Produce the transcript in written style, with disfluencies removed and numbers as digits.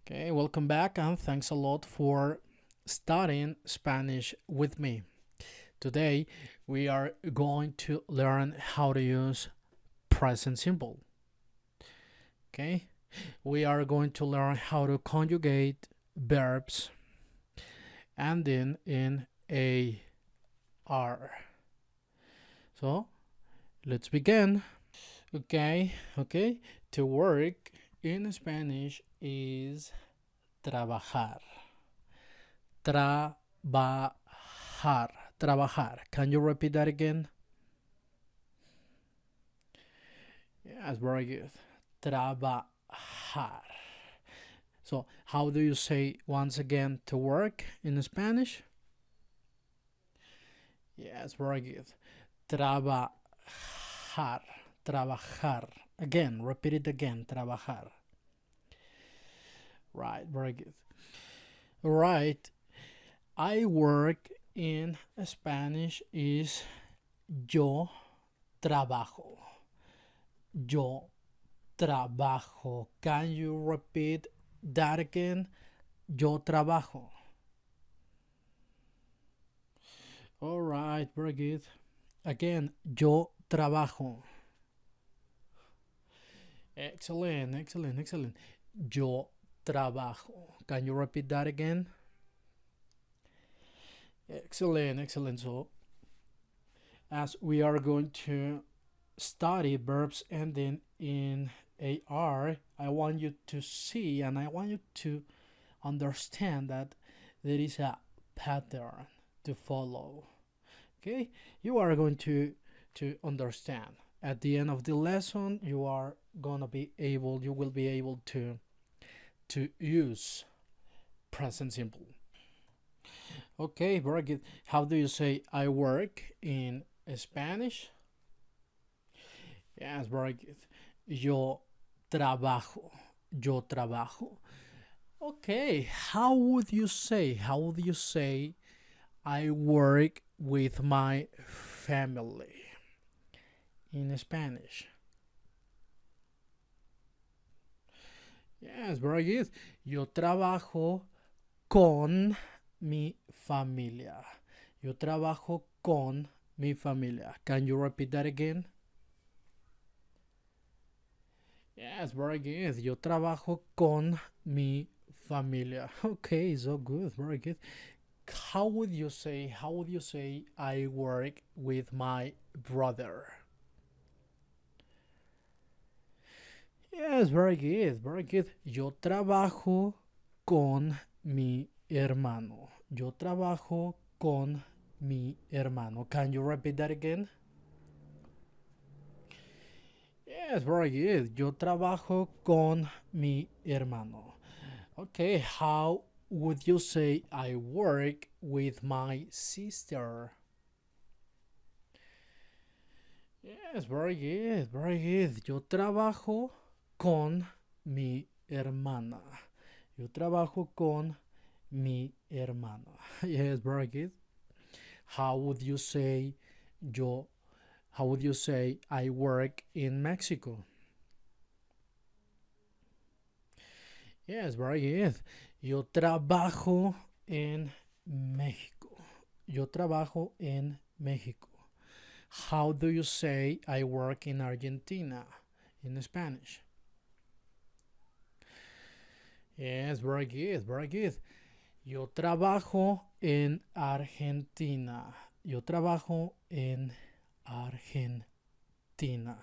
Okay, welcome back and thanks a lot for studying Spanish with me. Today we are going to learn how to use present simple. Okay, we are going to learn how to conjugate verbs ending in AR. So let's begin. Okay, to work in Spanish is trabajar. Trabajar. Can you repeat that again? Yes, very good. Trabajar. So, how do you say once again to work in Spanish? Yes, very good. Trabajar. Trabajar. Again, repeat it again. Trabajar. Right, very good. Right. I work in Spanish is yo trabajo. Yo trabajo. Can you repeat that again? Yo trabajo. All right, very good. Again, yo trabajo. Excellent. Yo trabajo. Can you repeat that again? Excellent. So, as we are going to study verbs ending in AR, I want you to see and I want you to understand that there is a pattern to follow. Okay, you are going to understand. At the end of the lesson, you will be able to use present simple. Okay, very good. How do you say I work in Spanish? Yes, very good. Yo trabajo. Okay, how would you say I work with my family in Spanish? Yes, very good. Yo trabajo con mi familia. Yo trabajo con mi familia. Can you repeat that again? Yes, very good. Yo trabajo con mi familia. Okay, so good, very good. How would you say I work with my brother? Yes, very good. Yo trabajo con mi hermano. Yo trabajo con mi hermano. Can you repeat that again? Yes, very good. Yo trabajo con mi hermano. Okay, how would you say I work with my sister? Yes, very good. Yo trabajo con mi hermana. Yo trabajo con mi hermana. Yes, very good. How would you say I work in Mexico? Yes, very good. Yo trabajo en México. Yo trabajo en México. How do you say I work in Argentina in Spanish? Yes, very good. Yo trabajo en Argentina. Yo trabajo en Argentina.